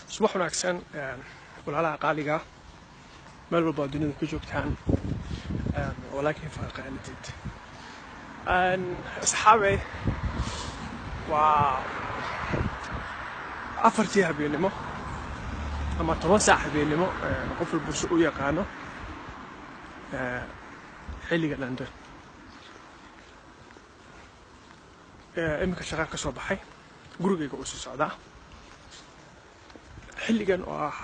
صباح wanaagsan walaalaha qaaliga meel walba oo dunida ku joogtaan walaakiin farqaanidid asxaabay waa afartii habeenimo ama 10 saac habeenimo qof walba u yaqaano xilliga London imika shaqo ka soo baxay gurigayga u soo socdaa xilligan oo ah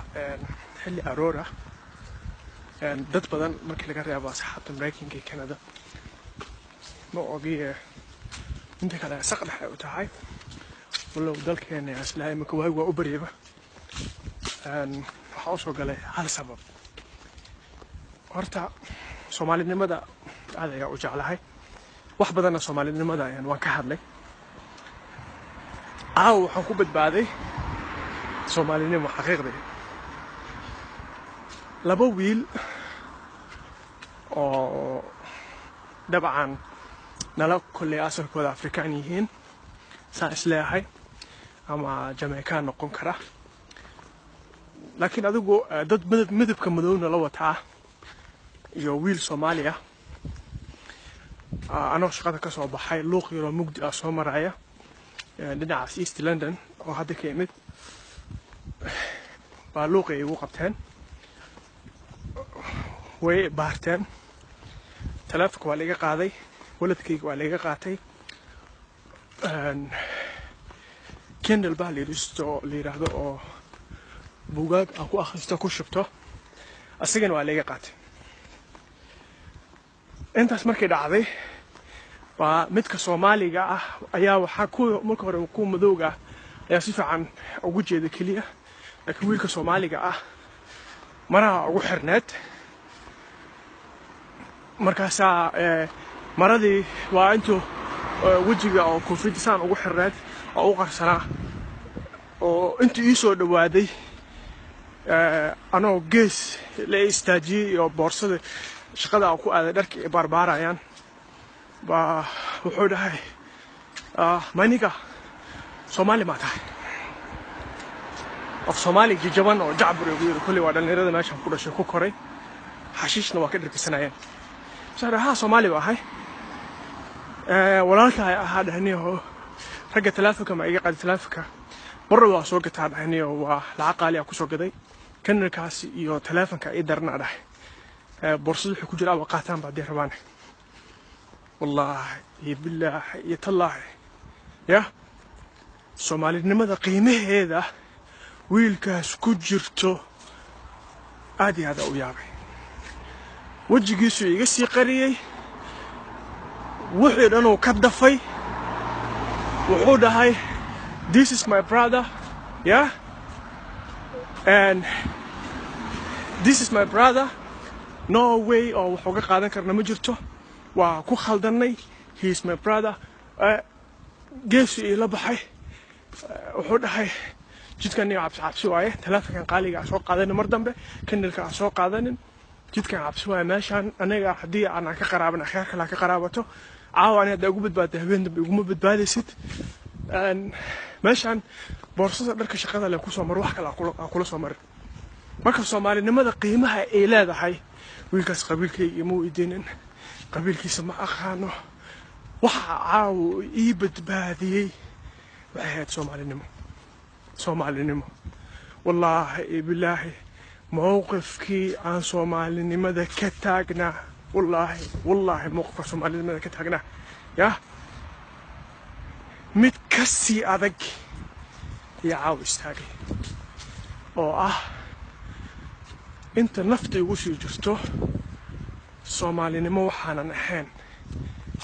xilli aroora dad badan markii laga reebo asxaabta Mareykanka iyo Canada ma ogiye inta kale saq dhexe u tahay walow dalkeena aslahay imika waa u baryaba waxaa soo galay hal sabab horta Soomaalinimada aad ayaan u jeclahay wax badan oo Soomaalinimada waan ka hadlay waxaan ku badbaaday Soomaalinimo xaqiiqdii laba wiil oo dabcan nala kulli asalkooda Afrikaan yihiin saa isleeyahay ama Jamaican noqon kara laakiin adigu dad midabka madowna la wataa iyo wiil Soomaaliya anoo shaqada ka soo baxay luuq yaro mugdi ah soo maraya dhinaca East London oo hadda ka yimid baa luuqay igu qabteen way baarteen telefoonka waa laga qaaday waladkayga waa laga qaatay Kindle baa la yiraahdo oo buugaag aan ku akhristo ku shubto asagana waa laga qaatay intaas markay dhacday waa midka Soomaaliga ah ayaa waxa marka hore ku madowga ayaa si fiican ugu jeeda kaliya laakiin wiilka Soomaaliga ah maraha ugu xirneed markaas maradii waa intuu wajiga oo koofidisaan ugu xirneed oo u qarsanaa oo intuu ii soo dhawaaday anoo gees la istaajiyay iyo boorsada shaqada ku aaday dharka ay barbaarayaan ba wuxuu dhahay maniga Soomaali ma tahay of Soomaali jaban oo jacbur iyo kulli waa dhalinyarada meesha ku dhashay ku koray xashiishna waa ka dhirkisanayeen saraha Soomaali wahay walaalka ahaa dhahniyo ragga telefoonka ma iga qaad telefoonka marwada waa soo gataa dhahniyo waa lacag qaali ah ku soo gaday kanarkaas iyo telefoonka ay darna dhahay boorsada wuxuu ku jira aba qaataan baad rabaan wallahi billahi tallahi ya Soomaalinimada qiimaheeda wiilkaas ku jirto aad iyo aad u yaabay wajigiisu iga sii qariyay wuxuu dhan uu ka dafay wuxuu dhahay this is my brother yeah and this is my brother no way oo wuxuu ka qaadan karna ma jirto waa ku khaldanay he is my brother geesu ila baxay wuxuu dhahay jidkan iyo cabsi waaye telefoonkan qaaliga soo qaadan mar dambe Kindle-ka soo qaadanin jidkan cabsi waaye meeshan anaga hadii aan ka qaraabana khayr kala ka qaraabato caawan hada ugu badbaado habeen dambe ugu badbaadaysid meeshan boorsada dharka shaqada la ku soo mar wax kala kula soo mar marka Soomaalinimada qiimaha ay leedahay wiilkaas qabiilkayga ma idinin qabiilkiisa ma aqaano waxa caaw ii badbaadiyay waxay Soomaalinimo wallahi billahi موقفكي عن Soomaalinimada ka taagna wallahi موقف Soomaalinimada ka taagna ya mid kasi adag ya caaw istaagay oo inta naftay ugu sii jirto Soomaalinimo waxaanan ahayn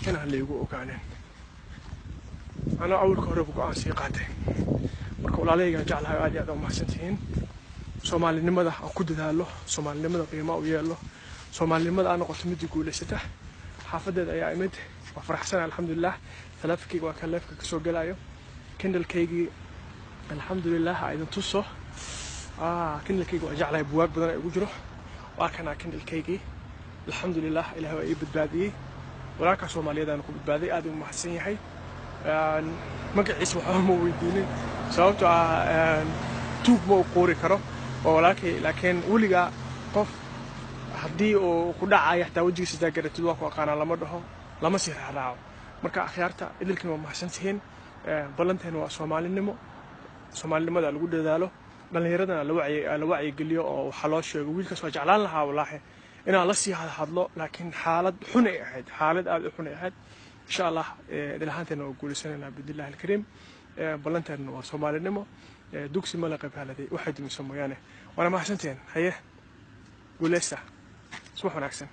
inaan leeyahay ogaanin ana awalka hore ku aan sii qaatay marka walaalayga jeclahay aad iyo aad u mahadsantihiin Soomaalinimada aan ku dadaalo Soomaalinimada qiimo u yeelo Soomaalinimada aan noqoto mid guuleysata xaafadeeda ayaa imid waa faraxsan alxamdulillah telefonkayga waa ka leefka ka soo galayo Kindle-kaygi alxamdulillah aydan tuso Kindle-kayga waa jeclahay buugaag badan ay ugu jiro waa kana Kindle-kaygi alxamdulillah ilaahay waa ii badbaadiyay walaalka Soomaaliyeed aan ku badbaaday aad u mahadsan yahay magaciisa waxba ma weydiinin sababtoo ah tuug ma u quuri karo laakiin weligaa qof haddii uu ku dhacaya xataa wejigiisa hadaa garatid waa ku aqaanaa lama dhaho lama sii raaraaco marka akhyaarta idilkiin waa mahadsantihiin ballanteena waa soomaalinimada lagu dadaalo dhallinyaradana la wacyigeliyo oo waxaa loo sheego wiilkaas waa jeclaan lahaa wallaahi inaan la sii hadlo laakiin xaalad xun ay ahayd xaalad aad u xun ay ahayd insha allah idilhaanteena waa guulaysanayna bidillahi alkariim ballanteena waa soomaalinimo dugsi ma la qayb haladay waxay dumiso mooyaane waana mahadsantihiin haye guulaysta subax wanaagsan